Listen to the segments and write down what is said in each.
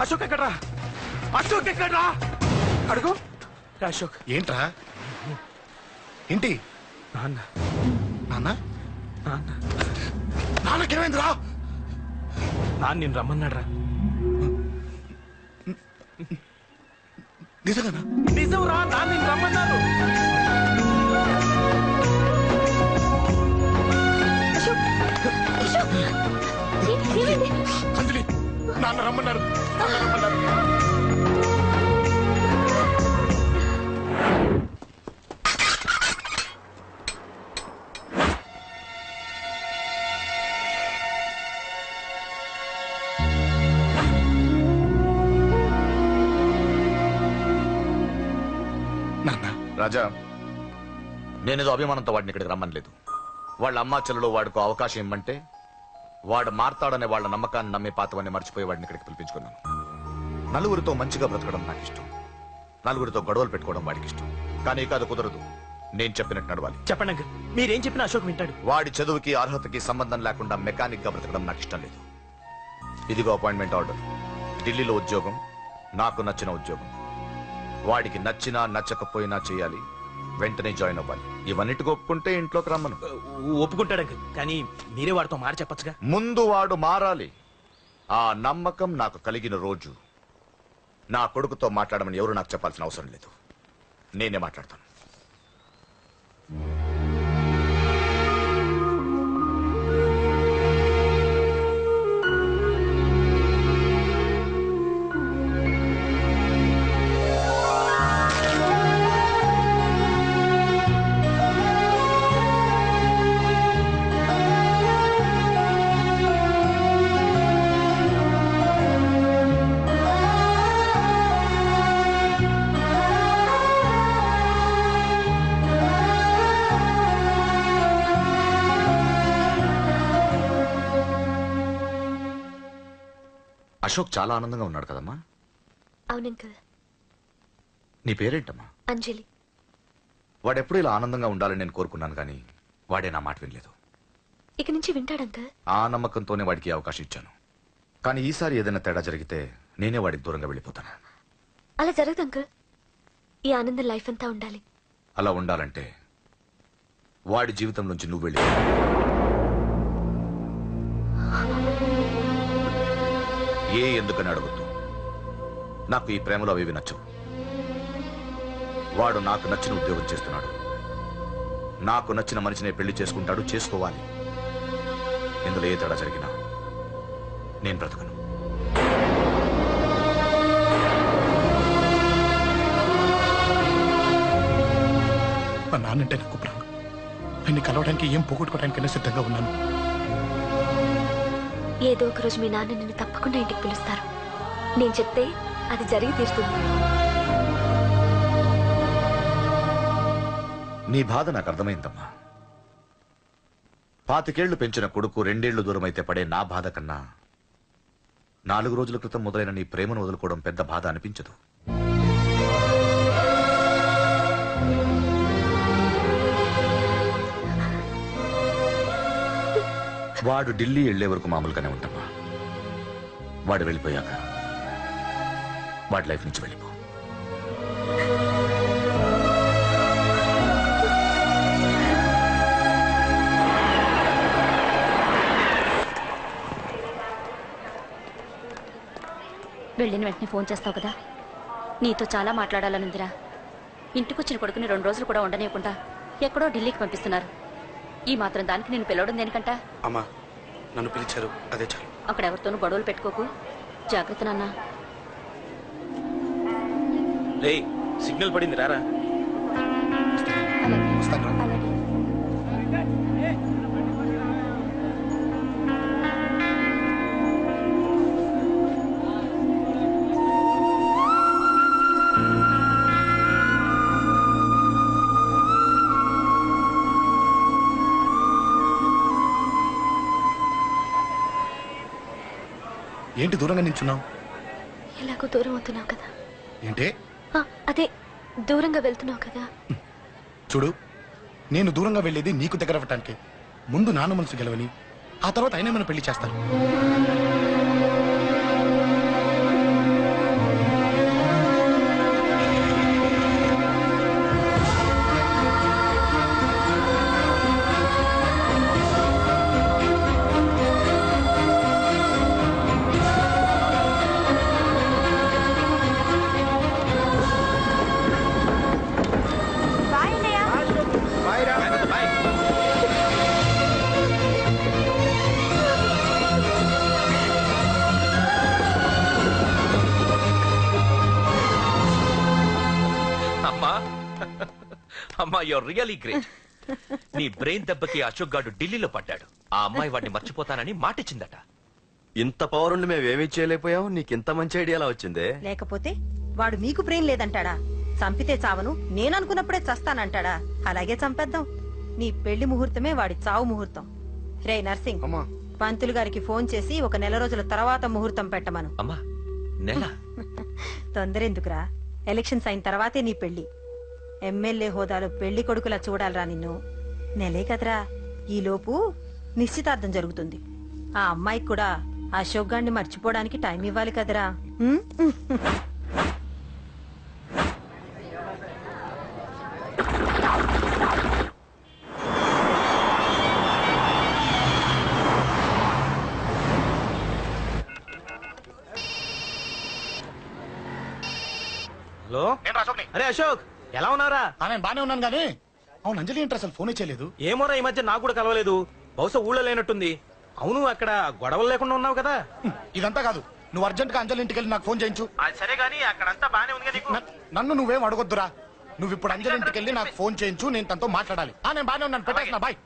అశోక్ ఎక్కడ్రా? అశోక్ ఎక్కడ్రా? అడుగు. అశోక్ ఏంట్రా? ఏంటి? నాన్న. నాన్న? నాన్న నాన్నకేమైందిరా? నాన్న నేను రమ్మన్నాడ్రా. నిజంగానా? నిజం రా, నాన్న నేను రమ్మన్నారు. అంజలి, నాన్న రమ్మన్నారు. రాజా, నేనేదో అభిమానంతో వాడిని ఇక్కడికి రమ్మనలేదు. వాళ్ళ అమ్మా చెల్లెలు వాడికి అవకాశం ఇమ్మంటే వాడు మారతాడనే వాళ్ళ నమ్మకాన్ని నమ్మే పాతవన్నీ మర్చిపోయి వాడిని ఇక్కడికి పిలిపించుకున్నాను. నలుగురితో మంచిగా బ్రతకడం నాకు ఇష్టం, నలుగురితో గొడవలు పెట్టుకోవడం వాడికి ఇష్టం. కానీ ఇక అది కుదరదు. నేను చెప్పినట్టు నడవాలి. చెప్పండి అంకుల్, మీరేం చెప్పినా అశోక్ వింటాడు. వాడి చదువుకి అర్హతకి సంబంధం లేకుండా మెకానిక్ గా బ్రతకడం నాకు ఇష్టం లేదు. ఇదిగో అపాయింట్మెంట్ ఆర్డర్. ఢిల్లీలో ఉద్యోగం, నాకు నచ్చిన ఉద్యోగం. వాడికి నచ్చినా నచ్చకపోయినా చేయాలి, వెంటనే జాయిన్ అవ్వాలి. ఇవన్నిటికి ఒప్పుకుంటే ఇంట్లోకి రమ్మను. ఒప్పుకుంటాడు అంకుల్, కానీ మీరే వాడితో మాట చెప్పచ్చుగా. ముందు వాడు మారాలి. ఆ నమ్మకం నాకు కలిగిన రోజు నా కొడుకుతో మాట్లాడమని ఎవరు నాకు చెప్పాల్సిన అవసరం లేదు. నేనే మాట్లాడతాను. అశోక్ చాలా ఆనందంగా ఉన్నాడు కదమ్మా? అవునంకల్. నీ పేరేంటమ్మా? అంజలి. వాడెప్పుడు ఇలా ఆనందంగా ఉండాలని నేను కోరుకున్నాను, కానీ వాడే నా మాట వినలేదు. ఇక నుంచి వింటాడంకల్. ఆ నమ్మకంతోనే వాడికి అవకాశం ఇచ్చాను. కానీ ఈసారి ఏదైనా తేడా జరిగితే నేనే వాడికి దూరంగా వెళ్ళిపోతాను. అలా జరగదు అంకల్. ఈ ఆనందం లైఫ్ అంతా ఉండాలి. అలా ఉండాలంటే వాడి జీవితం నుంచి నువ్వు వెళ్ళి. ఎందుకని అడగొద్దు. నాకు ఈ ప్రేమలో అవి నచ్చవు. వాడు నాకు నచ్చిన ఉద్యోగం చేస్తున్నాడు, నాకు నచ్చిన మనిషినే పెళ్లి చేసుకుంటాడు, చేసుకోవాలి. ఇందులో ఏ తేడా జరిగినా నేను బ్రతకను. మా నాన్నంటే నాకు ప్రాణం. ఆయన్ని కలవడానికి ఏం పోగొట్టుకోవడానికైనా సిద్ధంగా ఉన్నాను. ఏదో ఒక రోజు మీ నాన్న నిన్ను తప్పకుండా ఇంటికి పిలుస్తారు. నేను చెప్తే అది జరిగి తీరుతుంది. నీ బాధ నాకు అర్థమైందమ్మా. 25 ఏళ్లు పెంచిన కొడుకు 2 ఏళ్లు దూరం అయితే పడే నా బాధ కన్నా 4 రోజుల క్రితం మొదలైన నీ ప్రేమను వదులుకోవడం పెద్ద బాధ అనిపించదు. వాడు ఢిల్లీ వెళ్లే వరకు మామూలుగానే ఉంటామా. వాడు వెళ్ళిపోయాక వాడి లైఫ్ నుంచి వెళ్ళిపో. వెళ్ళిన వెంటనే ఫోన్ చేస్తావు కదా. నీతో చాలా మాట్లాడాలనుందిరా. ఇంటికొచ్చిన కొడుకుని 2 రోజులు కూడా ఉండనివ్వకుండా ఎక్కడో ఢిల్లీకి పంపిస్తున్నారు. ఈ మాత్రం దానికి నేను పిలవడం దేనికంట? అమ్మా, నన్ను పిలిచారు, అదే చాలు. అక్కడ ఎవరితోనూ గొడవలు పెట్టుకోకు. జాగ్రత్త నాన్న. రే, సిగ్నల్ పడింది, రారా. ఏంటి దూరంగా నించున్నావు? ఎలాగో దూరం అవుతున్నావు కదా. ఏంటి? అదే దూరంగా వెళ్తున్నావు కదా. చూడు, నేను దూరంగా వెళ్ళేది నీకు దగ్గర అవ్వటానికి. ముందు నాన్న మనసు గెలవని, ఆ తర్వాత ఆయన మన పెళ్లి చేస్తారు. అమ్మా యూర్ రియలీ గ్రేట్. నీ బ్రెయిన్ దెబ్బకి అశోక్ గాడు ఢిల్లీలో పడ్డాడు. ఆ అమ్మాయి వాడిని మర్చిపోతానని మాటిచ్చిందట. ఇంత పవర్ ఉండి మేమేమీ చేయలేకపోయావు. నీకింత మంచి ఐడియా ఎలా వచ్చిందే? లేకపోతే వాడు మీకు బ్రెయిన్ లేదంటాడా? చంపితే చావను, నేననుకున్నప్పుడే చస్తానంటాడా? అలాగే చంపేద్దాం. నీ పెళ్లి ముహూర్తమే వాడి చావు ముహూర్తం. రే నర్సింగ్, పంతులు గారికి ఫోన్ చేసి ఒక నెల రోజుల తర్వాత ముహూర్తం పెట్టమను. అమ్మా నెల? తొందరెందుకురా, ఎలక్షన్స్ అయిన తర్వాతే నీ పెళ్లి. ఎమ్మెల్యే హోదాలో పెళ్లి కొడుకులా చూడాలరా నిన్ను. నెలే కదరా, ఈలోపు నిశ్చితార్థం జరుగుతుంది. ఆ అమ్మాయికి కూడా అశోక్ గాన్ని మర్చిపోవడానికి టైం ఇవ్వాలి కదరా. ఉమ్? హలో, అరే అశోక్, ఎలా ఉన్నారా? నేను బానే ఉన్నాను కానీ అవును అంజలి ఏంటి అసలు ఫోన్ చేయలేదు? ఏమోరా, ఈ మధ్య నాకు కూడా కలవలేదు. బహుశా ఊళ్ళో లేనట్టుంది. అవును, అక్కడ గొడవలు లేకుండా ఉన్నావు కదా? ఇదంతా కాదు, నువ్వు అర్జెంట్ గా అంజలి ఇంటికి వెళ్ళి నాకు ఫోన్ చేయించు. అది సరే గానీ అక్కడంతా బానే ఉంది నీకు. నన్ను నువ్వేం అడగొద్దురా. నువ్వు ఇప్పుడు అంజలి ఇంటికి వెళ్ళి నాకు ఫోన్ చేయించు, నేను తనతో మాట్లాడాలి. నేను బానే ఉన్నాను, పెట్టేస్తున్నా, బాయ్.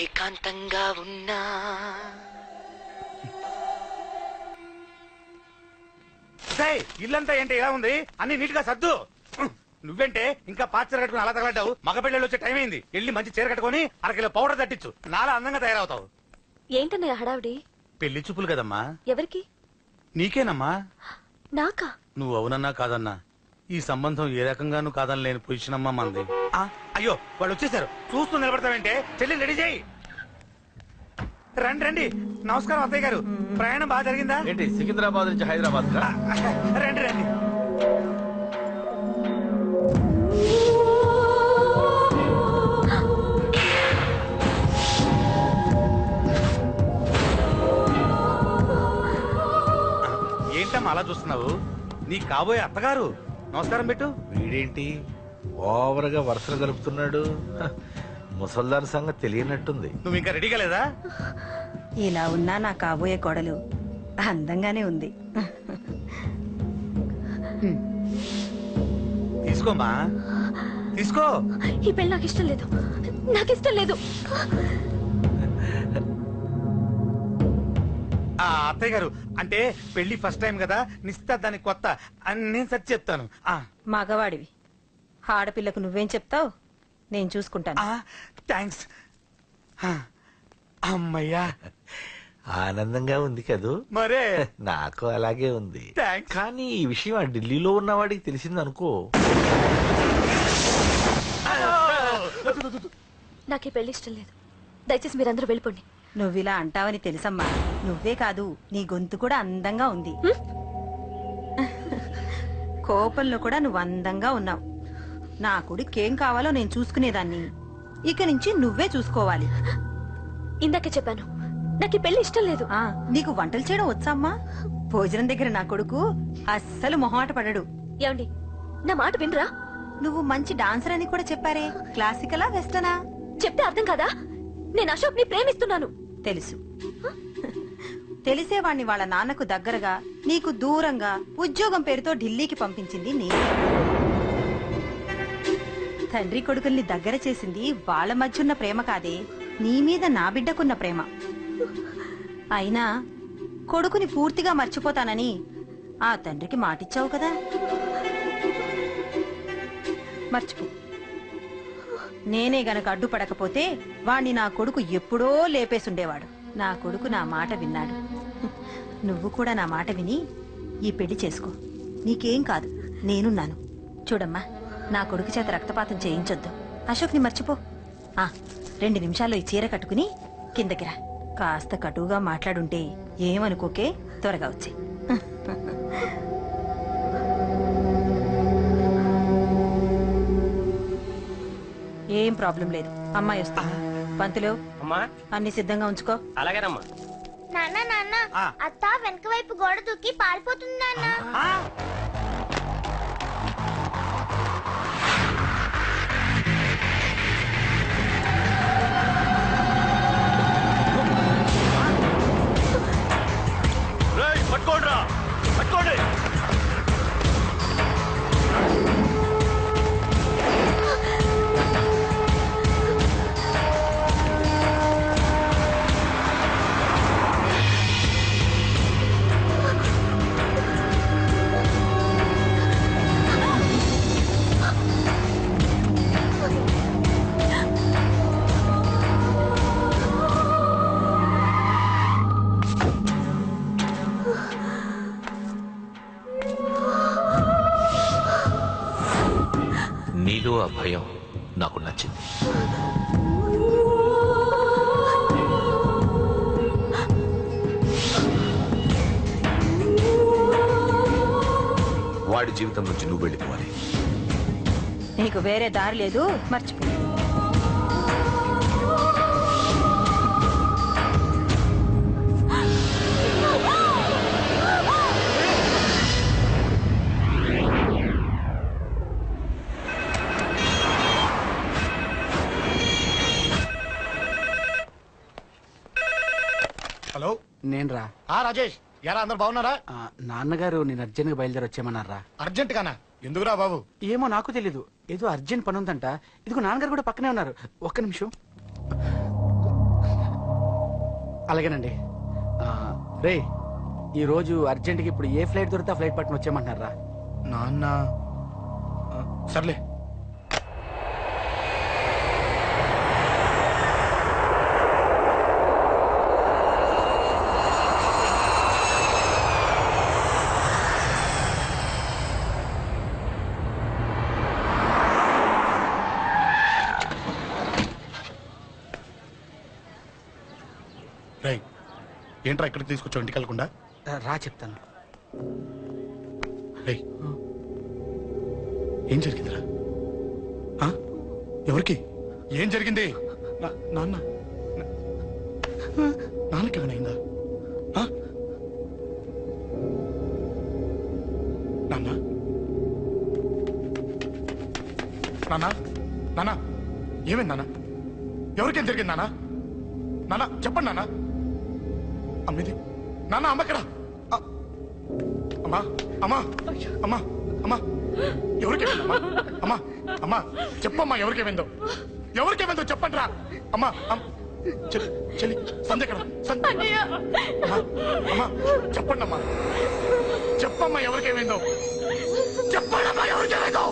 ఏకాంతంగా ఉన్నా ఇల్లంతా ఏంటి ఇలా ఉంది? అన్ని నీట్ గా సర్దు. నువ్వేంటే ఇంకా పాచర కట్టుకుని అలా తగలడ్డావు? మగ పెళ్ళి వచ్చే టైం అయింది. వెళ్ళి మంచి చీర కట్టుకుని అరకిలో పౌడర్ తట్టించు. నాలా అందంగా తయారవుతావు. ఏంటన్నయ్య హడావిడి? పెళ్లి చూపులు కదమ్మా. ఎవరికి? నీకేనమ్మా. నాకా? నువ్వు అవునన్నా కాదన్నా ఈ సంబంధం ఏ రకంగానూ కాదని లేని పొజిషన్ అమ్మా మంది. అయ్యో వాళ్ళు వచ్చేసారు, చూస్తూ నిలబడతావంటే చెల్లి రెడీ చేయి. రండి రండి. నమస్కారం అత్తయ్య గారు, ప్రయాణం బాగా జరిగిందా? ఏంటి సికింద్రాబాద్ నుంచి హైదరాబాద్? రండి రండి. ఏంటమ్మా అలా చూస్తున్నావు? నీ కాబోయే అత్తగారు. నమస్కారం పెట్టు. వీడేంటి ఓవర్గా వరుసలు గలుపుతున్నాడు? ముసల్దాన్ సంగతి తెలియనట్టుంది. నువ్వు ఇంకా రెడీగా లేదా? ఇలా ఉన్నా నా కాబోయే కోడలు అందంగానే ఉంది. తీసుకోమ్మా, తీసుకో. ఈ పెళ్లి నాకు ఇష్టం లేదు, నాకు ఇష్టం లేదు. అత్తయ్య గారు, అంటే పెళ్లి ఫస్ట్ టైం కదా, నిశ్చితార్థానికి కొత్త అని నేను సరి చెప్తాను. మగవాడివి, ఆడపిల్లకు నువ్వేం చెప్తావు? నేను చూసుకుంటాను. థ్యాంక్స్. అమ్మయ్యా, ఆనందంగా ఉంది కదూ? మరే నాకు అలాగే ఉంది. కానీ ఈ విషయం ఆ ఢిల్లీలో ఉన్నవాడికి తెలిసింది అనుకో. నాకు ఈ పెళ్లి ఇష్టం లేదు. దయచేసి మీరందరూ వెళ్ళిపోండి. నువ్విలా అంటావని తెలుసమ్మా. నువ్వే కాదు, నీ గొంతు కూడా అందంగా ఉంది. కోపంలో కూడా నువ్వు అందంగా ఉన్నావు. నా కొడుకేం కావాలో నేను చూసుకునేదాన్ని. ఇక నుంచి నువ్వే చూసుకోవాలి. ఇందాకే చెప్పాను, నాకు ఈ పెళ్లి ఇష్టం లేదు. నీకు వంటలు చేయడం వచ్చామ్మా? భోజనం దగ్గర నా కొడుకు అస్సలు మొహమాట పడడు. ఏమండి, నా మాట వినరా? నువ్వు మంచి డాన్సర్ అని కూడా చెప్పారే. క్లాసికలా వెస్టర్నా? చెప్తే అర్థం కాదా? నేను అశోక్ ని ప్రేమిస్తున్నాను. తెలుసు. తెలిసేవాణ్ణి వాళ్ళ నాన్నకు దగ్గరగా, నీకు దూరంగా ఉద్యోగం పేరుతో ఢిల్లీకి పంపించింది నేను. తండ్రి కొడుకుల్ని దగ్గర చేసింది వాళ్ళ మధ్యున్న ప్రేమ కాదే, నీ మీద నా బిడ్డకున్న ప్రేమ. అయినా కొడుకుని పూర్తిగా మర్చిపోతానని ఆ తండ్రికి మాటిచ్చావు కదా. మర్చిపో. నేనే గనక అడ్డుపడకపోతే వాణ్ణి నా కొడుకు ఎప్పుడో లేపేసుండేవాడు. నా కొడుకు నా మాట విన్నాడు. నువ్వు కూడా నా మాట విని ఈ పెళ్లి చేసుకో. నీకేం కాదు, నేనున్నాను. చూడమ్మా, నా కొడుకు చేత రక్తపాతం చేయించొద్దు. అశోక్ని మర్చిపో. 2 నిమిషాల్లో ఈ చీర కట్టుకుని కిందకి రా. కాస్త కటువుగా మాట్లాడుంటే ఏమనుకోకే, త్వరగా వచ్చి. ఏం ప్రాబ్లం లేదు. అమ్మాయి వస్తా. పంతులు, అన్ని సిద్ధంగా ఉంచుకో. అలాగేనమ్మా. నాన్న నాన్న, అత్త వెనక వైపు గోడ దూకి పారిపోతుంది నాన్న. పట్టుకోండి రా, పట్టుకోండి. నీలో ఆ భయం నాకు నచ్చింది. వాడి జీవితం నుంచి నువ్వు వెళ్ళిపోవాలి. నీకు వేరే దారి లేదు, మర్చిపో. హలో, నేను రా. రాజేష్, ఎలా అందరు బాగున్నారా? నాన్నగారు నేను అర్జెంట్ గా బయలుదేరి వచ్చేయమన్నారా? అర్జెంట్ గానా? ఎందుకురా బాబు? ఏమో నాకు తెలీదు, ఏదో అర్జెంట్ పని ఉందంట. ఇదిగో నాన్నగారు కూడా పక్కనే ఉన్నారు. ఒక్క నిమిషం. అలాగేనండి. రే, ఈ రోజు అర్జెంట్ కి ఇప్పుడు ఏ ఫ్లైట్ దొరికితే ఆ ఫ్లైట్ పట్టుకుని వచ్చేయమన్నారా? నాన్న సర్లే. రేయ్, ఏంట్రా ఇక్కడికి తీసుకొచ్చావు ఇంటికి వెళ్ళకుండా? రా చెప్తాను. రేయ్, ఏం జరిగిందిరా? ఎవరికి ఏం జరిగింది? నాన్నకి ఏమైనా అయిందా? నాన్న నాన్న నాన్న ఏమైంది నాన్న? ఎవరికేం జరిగింది నాన్న? నాన్న చెప్పండి నాన్న. అమ్మేది నాన్న, అమ్మకరా. అమ్మా అమ్మా అమ్మా అమ్మా ఎవరికేమైందమ్మా? అమ్మా అమ్మా చెప్పమ్మా, ఎవరికేమైందో? ఎవరికేమైందో చెప్పండి రా. అమ్మా చెల్లి సంధ్యకరా. అమ్మా అమ్మా చెప్పండి అమ్మా, చెప్పమ్మా ఎవరికేమైందో చెప్పండి అమ్మా, ఎవరికేమైందో?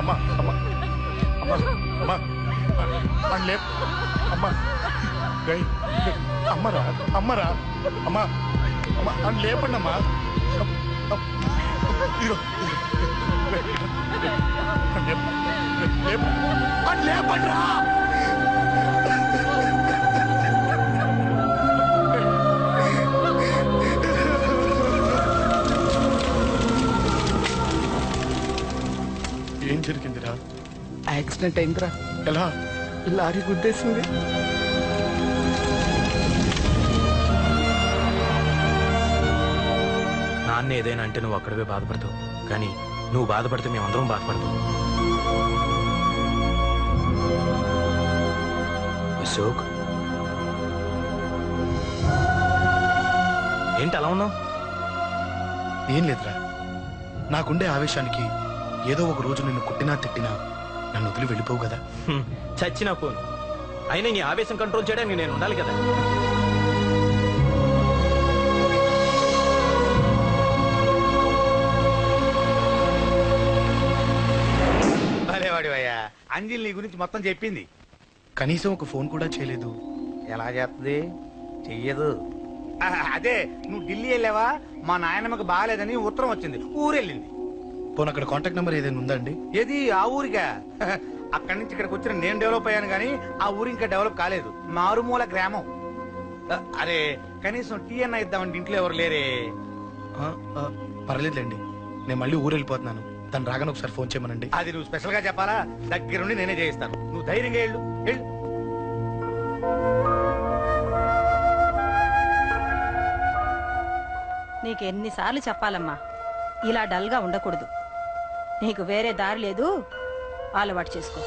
అమ్మా అమ్మా అమ్మా అమ్మా అండ్లే అమ్మా గై అమ్మరా అమ్మరా అమ్మా అమ్మా అని లేపండి అమ్మా. ఇదిగో లేపండి రా. ఏం జరిగిందిరా? యాక్సిడెంట్ అయిందిరా. ఎలా? లారీ గుద్దేసింది. నాన్న ఏదైనా అంటే నువ్వు అక్కడవే బాధపడతావు, కానీ నువ్వు బాధపడితే మేమందరం బాధపడతాం. అశోక్, ఏంటి అలా ఉన్నావు? ఏం లేదురా, నాకుండే ఆవేశానికి ఏదో ఒక రోజు నిన్ను కొట్టినా తిట్టినా నన్ను వదిలి వెళ్ళిపోవు కదా. చచ్చినా పోను, అయినా నీ ఆవేశం కంట్రోల్ చేయడానికి నేను ఉండాలి కదా. భలేవాడివయ్యా, అంజలి నీ గురించి మొత్తం చెప్పింది. కనీసం ఒక ఫోన్ కూడా చేయలేదు. ఎలా చేస్తుంది? చెయ్యదు. అదే నువ్వు ఢిల్లీ వెళ్ళావా, మా నాయనమ్మకి బాగాలేదని ఉత్తరం వచ్చింది, ఊరెళ్ళింది. పోనీ అక్కడ కాంటాక్ట్ నెంబర్ ఏదైనా ఉందా అండి? ఏది ఆ ఊరిగా? అక్కడి నుంచి ఇక్కడికి వచ్చిన నేను డెవలప్ అయ్యాను కానీ ఆ ఊరు ఇంకా డెవలప్ కాలేదు, మారుమూల గ్రామం. అరే కనీసం టీ అన్న ఇద్దామంటే ఇంట్లో ఎవరు లేరే. పర్లేదులేండి, నేను మళ్ళీ ఊరు వెళ్ళిపోతున్నాను. తను రాగానే ఒకసారి ఫోన్ చేయమనండి. అది నువ్వు స్పెషల్ గా చెప్పాలా? దగ్గరుండి నేనే చేయిస్తాను, నువ్వు ధైర్యంగా వెళ్ళు. వెళ్ళు. నీకు ఎన్నిసార్లు చెప్పాలమ్మా, ఇలా డల్గా ఉండకూడదు. నీకు వేరే దారి లేదు, అలవాటు చేసుకో.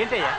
ఏంటయ్యా